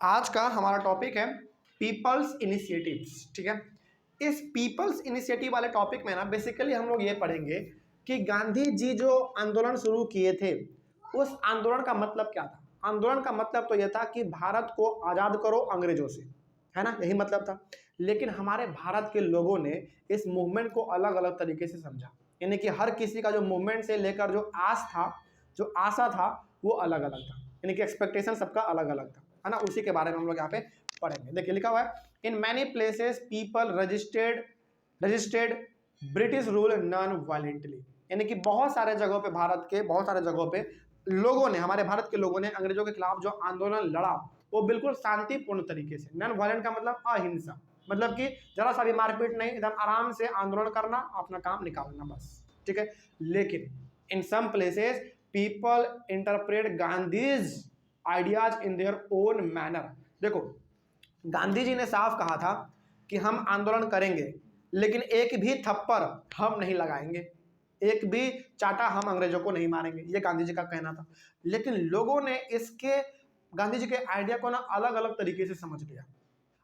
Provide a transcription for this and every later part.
आज का हमारा टॉपिक है पीपल्स इनिशिएटिव्स। ठीक है, इस पीपल्स इनिशिएटिव वाले टॉपिक में ना बेसिकली हम लोग ये पढ़ेंगे कि गांधी जी जो आंदोलन शुरू किए थे उस आंदोलन का मतलब क्या था। आंदोलन का मतलब तो यह था कि भारत को आज़ाद करो अंग्रेजों से, है ना, यही मतलब था। लेकिन हमारे भारत के लोगों ने इस मूवमेंट को अलग अलग तरीके से समझा, यानी कि हर किसी का जो मूवमेंट से लेकर जो आस था, जो आशा था, वो अलग अलग था, यानी कि एक्सपेक्टेशन सबका अलग अलग था, है ना। उसी के बारे में हम लोग यहाँ पे पढ़ेंगे। देखिए लिखा हुआ है, in many places people registered British rule non violently, यानी कि बहुत सारे जगहों पे, भारत के बहुत सारे जगहों पे लोगों ने, हमारे भारत के लोगों ने अंग्रेजों के खिलाफ जो आंदोलन लड़ा वो बिल्कुल शांतिपूर्ण तरीके से। नॉन वायलेंट का मतलब अहिंसा, मतलब कि जरा सा भी मारपीट नहीं, एकदम आराम से आंदोलन करना, अपना काम निकालना, बस। ठीक है, लेकिन in some places people interpret Gandhi's ideas in their own manner. देखो, गांधी जी ने साफ कहा था कि हम आंदोलन करेंगे लेकिन एक भी थप्पड़ हम नहीं लगाएंगे, एक भी चाटा हम अंग्रेजों को नहीं मारेंगे, ये गांधी जी का कहना था। लेकिन लोगों ने इसके, गांधी जी के आइडिया को ना अलग अलग तरीके से समझ लिया।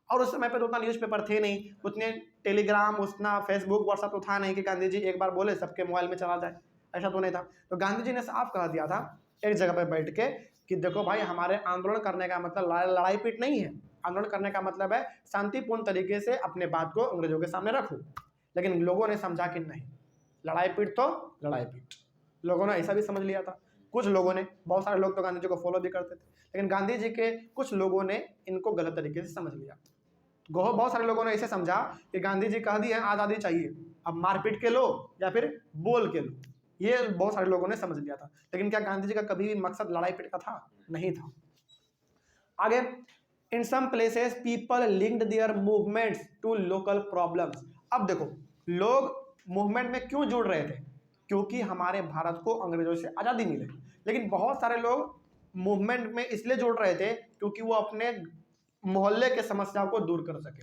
और उस समय पे तो उतना न्यूज़पेपर थे नहीं, उतने टेलीग्राम, उतना फेसबुक व्हाट्सएप तो था नहीं कि गांधी जी एक बार बोले सबके मोबाइल में चला जाए, ऐसा तो नहीं था। तो गांधी जी ने साफ कह दिया था एक जगह पर बैठ के कि देखो भाई, हमारे आंदोलन करने का मतलब लड़ाई पीट नहीं है। आंदोलन करने का मतलब है शांतिपूर्ण तरीके से अपने बात को अंग्रेजों के सामने रखो। लेकिन लोगों ने समझा कि नहीं, लड़ाई पीट तो लड़ाई पीट। लोगों ने ऐसा भी समझ लिया था, कुछ लोगों ने, बहुत सारे लोग तो गांधी जी को फॉलो भी करते थे, लेकिन गांधी जी के कुछ लोगों ने इनको गलत तरीके से समझ लिया। बहुत सारे लोगों ने ऐसे समझा कि गांधी जी कह दिए आज़ादी चाहिए, अब मारपीट के लो या फिर बोल के लो, ये बहुत सारे लोगों ने समझ लिया था। लेकिन क्या गांधी जी का कभी भी मकसद लड़ाई पीट का था? नहीं था। आगे, in some places people linked their movements to local problems. अब देखो, लोग मूवमेंट में क्यों जुड़ रहे थे? क्योंकि हमारे भारत को अंग्रेजों से आज़ादी मिले। लेकिन बहुत सारे लोग मूवमेंट में इसलिए जुड़ रहे थे क्योंकि वो अपने मोहल्ले के समस्याओं को दूर कर सके।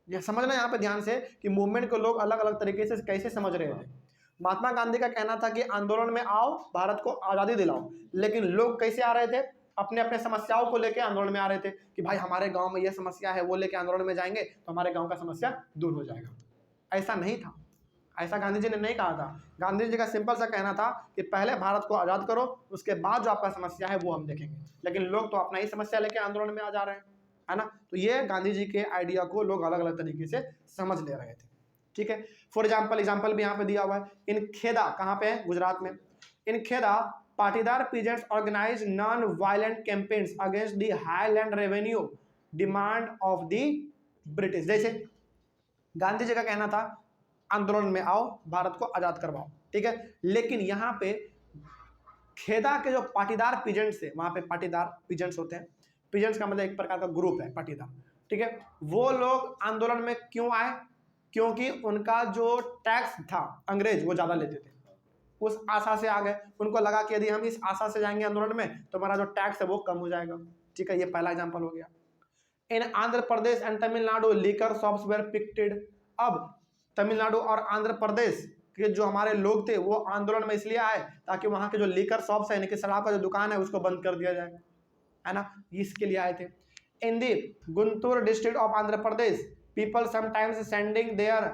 यह समझना यहाँ पे ध्यान से कि मूवमेंट को लोग अलग अलग तरीके से कैसे समझ रहे थे। महात्मा गांधी का कहना था कि आंदोलन में आओ, भारत को आज़ादी दिलाओ। लेकिन लोग कैसे आ रहे थे? अपने अपने समस्याओं को लेकर आंदोलन में आ रहे थे कि भाई हमारे गांव में यह समस्या है, वो लेके आंदोलन में जाएंगे तो हमारे गांव का समस्या दूर हो जाएगा। ऐसा नहीं था, ऐसा गांधी जी ने नहीं कहा था। गांधी जी का सिंपल सा कहना था कि पहले भारत को आज़ाद करो, उसके बाद जो आपका समस्या है वो हम देखेंगे। लेकिन लोग तो अपना ही समस्या लेके आंदोलन में आ जा रहे हैं, है ना। तो ये गांधी जी के आइडिया को लोग अलग अलग तरीके से समझ ले रहे थे। ठीक है, फॉर एग्जाम्पल भी यहाँ पे दिया हुआ है। इन खेदा, कहाँ पे है? गुजरात में। In Kheda Patidar peasants organise non violent campaigns against the highland revenue demand of the British. जैसे गांधी जी का कहना था आंदोलन में आओ, भारत को आज़ाद करवाओ, ठीक है। लेकिन यहाँ पे खेदा के जो पाटीदार पीजेंट्स थे, वहाँ पे पाटीदार पीजेंट्स होते हैं, पीजेंट्स का मतलब एक प्रकार का ग्रुप है पाटीदार, ठीक है। वो लोग आंदोलन में क्यों आए? क्योंकि उनका जो टैक्स था अंग्रेज वो ज़्यादा लेते थे, उस आशा से आ गए। उनको लगा कि यदि हम इस आशा से जाएंगे आंदोलन में तो हमारा जो टैक्स है वो कम हो जाएगा, ठीक है। ये पहला एग्जाम्पल हो गया। In Andhra Pradesh and Tamil Nadu liquor shops were picketed. अब तमिलनाडु और आंध्र प्रदेश के जो हमारे लोग थे वो आंदोलन में इसलिए आए ताकि वहाँ के जो लीकर शॉप्स है, यानी कि शराब का जो दुकान है, उसको बंद कर दिया जाए, है ना, इसके लिए आए थे। In the Guntur district of Andhra Pradesh people sometimes sending their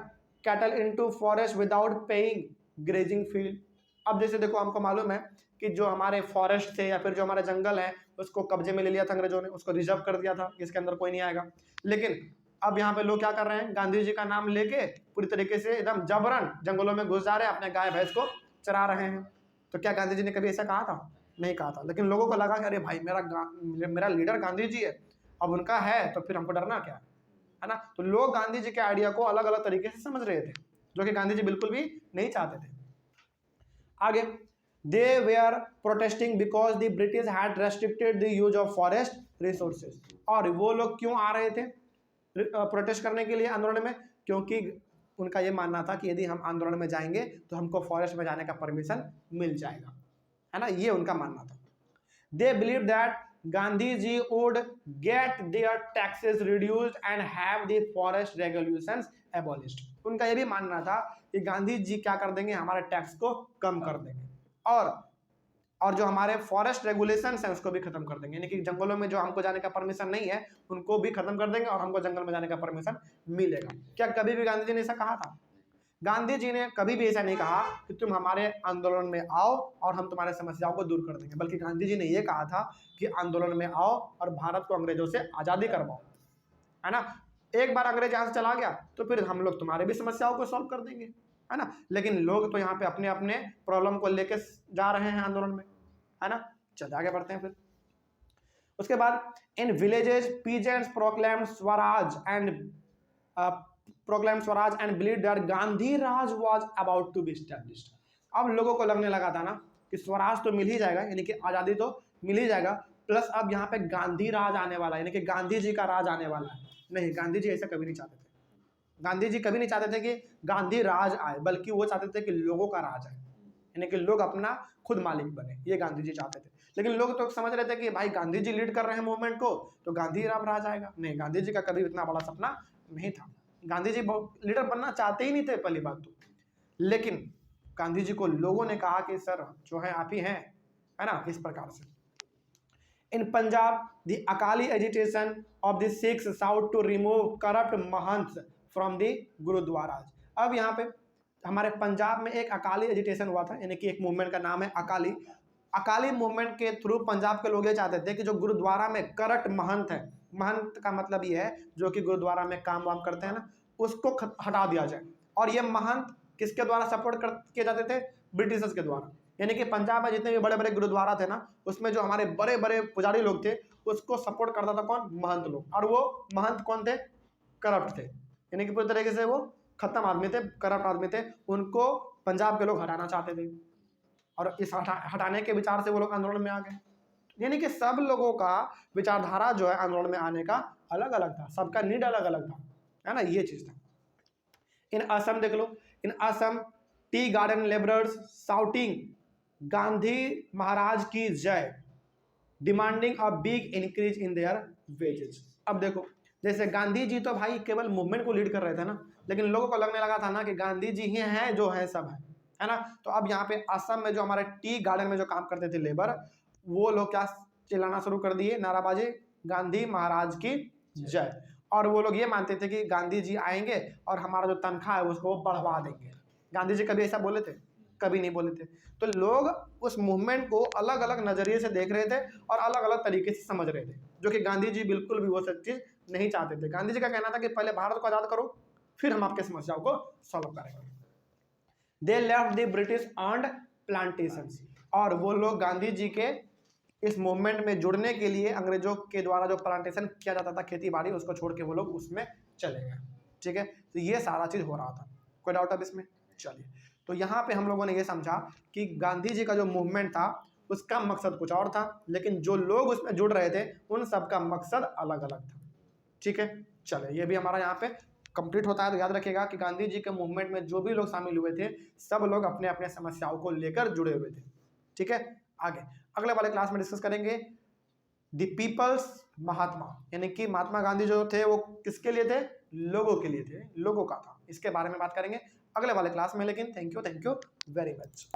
cattle into forest without paying grazing field. अब जैसे देखो, हमको मालूम है कि जो हमारे फॉरेस्ट थे या फिर जो हमारे जंगल है उसको कब्जे में ले लिया था अंग्रेजों ने, उसको रिजर्व कर दिया था, इसके अंदर कोई नहीं आएगा। लेकिन अब यहाँ पे लोग क्या कर रहे हैं? गांधी जी का नाम लेके पूरी तरीके से एकदम जबरन जंगलों में घुस जा रहे हैं, अपने गाय भैंस को चरा रहे हैं। तो क्या गांधी जी ने कभी ऐसा कहा था? नहीं कहा था। लेकिन लोगों को लगा कि अरे भाई, मेरा लीडर गांधी जी है, अब उनका है तो फिर हमको डरना क्या है ना। तो लोग गांधी जी के आइडिया को अलग अलग तरीके से समझ रहे थे, जो कि गांधी जी बिल्कुल भी नहीं चाहते थे। आगे, they were protesting because the British had restricted the use of forest resources. और वो लोग क्यों आ रहे थे प्रोटेस्ट करने के लिए आंदोलन में? क्योंकि उनका ये मानना था कि यदि हम आंदोलन में जाएंगे तो हमको फॉरेस्ट में जाने का परमिशन मिल जाएगा, है ना, ये उनका मानना था। They believe that Gandhi ji would get their taxes reduced and have the forest regulations abolished. उनका ये भी मानना था कि गांधी जी क्या कर देंगे, हमारे टैक्स को कम कर देंगे और और जो हमारे फॉरेस्ट रेगुलेशंस हैं उसको भी खत्म कर देंगे, यानी कि जंगलों में जो हमको जाने का परमिशन नहीं है उनको भी खत्म कर देंगे और हमको जंगल में जाने का परमिशन मिलेगा। क्या कभी भी गांधी जी ने ऐसा कहा था? गांधी जी ने कभी भी ऐसा नहीं कहा कि तुम हमारे आंदोलन में आओ और हम तुम्हारे समस्याओं को दूर कर देंगे, बल्कि गांधी जी ने यह कहा था कि आंदोलन में आओ और भारत को अंग्रेजों से आजादी करवाओ, है ना। एक बार अंग्रेज यहाँ से चला गया तो फिर हम लोग तुम्हारे भी समस्याओं को सॉल्व कर देंगे, है ना। लेकिन लोग तो यहाँ पे अपने अपने प्रॉब्लम को लेके जा रहे हैं आंदोलन में, है ना। चल आगे बढ़ते हैं फिर। उसके बाद in villages peasants proclaimed swaraj and believe that Gandhi Raj was about to be established. अब लोगों को लगने लगा था ना कि स्वराज तो मिल ही जाएगा, यानी कि आजादी तो मिल ही जाएगा, प्लस अब यहाँ पे गांधी राज आने वाला है, यानी कि गांधी जी का राज आने वाला है। नहीं, गांधी जी ऐसा कभी नहीं चाहते थे। गांधी जी कभी नहीं चाहते थे कि गांधी राज आए, बल्कि वो चाहते थे कि लोगों का राज आए, यानी कि लोग अपना खुद मालिक बने, ये गांधी जी चाहते थे। लेकिन लोग तो समझ रहे थे कि भाई गांधी जी लीड कर रहे हैं मूवमेंट को तो गांधी राज आएगा। नहीं, गांधी जी का कभी इतना बड़ा सपना नहीं था। गांधी जी लीडर बनना चाहते ही नहीं थे पहली बात तो। लेकिन गांधी जी को लोगों ने कहा कि सर जो है आप ही हैं, है ना, इस प्रकार से। In Punjab the Akali agitation of the Sikhs sought to remove corrupt mahant from the gurdwara. अब यहाँ पे हमारे पंजाब में एक अकाली एजिटेशन हुआ था, यानी कि एक मूवमेंट का नाम है अकाली। अकाली मूवमेंट के थ्रू पंजाब के लोग ये चाहते थे कि जो गुरुद्वारा में करप्ट महंत है, महंत का मतलब ये है जो कि गुरुद्वारा में काम वाम करते हैं ना, उसको हटा दिया जाए। और ये महंत किसके द्वारा सपोर्ट किए जाते थे? ब्रिटिशर्स के द्वारा। यानी कि पंजाब में जितने भी बड़े बड़े गुरुद्वारा थे ना, उसमें जो हमारे बड़े बड़े पुजारी लोग थे उसको सपोर्ट करता था कौन? महंत लोग। और वो महंत कौन थे? करप्ट थे, यानी कि पूरी तरीके से वो खत्म आदमी थे, करप्ट आदमी थे। उनको पंजाब के लोग हटाना चाहते थे और इस हटाने के विचार से वो लोग आंदोलन में आ गए। यानी कि सब लोगों का विचारधारा जो है आंदोलन में आने का अलग अलग था, सबका नीड अलग अलग था, है ना, ये चीज था। इन असम देख लो, in Assam tea garden labourers shouting Gandhi Maharaj की जय demanding a big increase in their wages. अब देखो, जैसे गांधी जी तो भाई केवल मूवमेंट को लीड कर रहे थे ना, लेकिन लोगों को लगने लगा था ना कि गांधी जी ही हैं जो है सब है ना। तो अब यहाँ पे असम में जो हमारे टी गार्डन में जो काम करते थे लेबर, वो लोग क्या चिल्लाना शुरू कर दिए, नाराबाजी, गांधी महाराज की जय। और वो लोग ये मानते थे कि गांधी जी आएंगे और हमारा जो तनख्वाह है उसको बढ़वा देंगे। गांधी जी कभी ऐसा बोले थे? कभी नहीं बोले थे। तो लोग उस मूवमेंट को अलग अलग नजरिए से देख रहे थे और अलग अलग तरीके से समझ रहे थे, जो कि गांधी जी बिल्कुल भी वो सब चीज नहीं चाहते थे। गांधी जी का कहना था कि पहले भारत को आजाद करो, फिर हम आपके समस्याओं को सॉल्व करेंगे। They left the British on plantations, और वो लोग गांधी जी के इस मूवमेंट में जुड़ने के लिए अंग्रेजों के द्वारा जो प्लांटेशन किया जाता था, खेती बाड़ी, उसको छोड़ के वो लोग उसमें चले गए। ठीक है, तो ये सारा चीज हो रहा था। कोई डाउट अब इसमें? चलिए, तो यहाँ पे हम लोगों ने ये समझा कि गांधी जी का जो मूवमेंट था उसका मकसद कुछ और था, लेकिन जो लोग उसमें जुड़ रहे थे उन सबका मकसद अलग अलग था। ठीक है, चले, ये भी हमारा यहाँ पे कंप्लीट होता है। तो याद रखिएगा कि गांधी जी के मूवमेंट में जो भी लोग शामिल हुए थे सब लोग अपने अपने समस्याओं को लेकर जुड़े हुए थे। ठीक है, आगे अगले वाले क्लास में डिस्कस करेंगे द पीपल्स महात्मा, यानी कि महात्मा गांधी जो थे वो किसके लिए थे? लोगों के लिए थे, लोगों का था। इसके बारे में बात करेंगे अगले वाले क्लास में। लेकिन थैंक यू वेरी मच।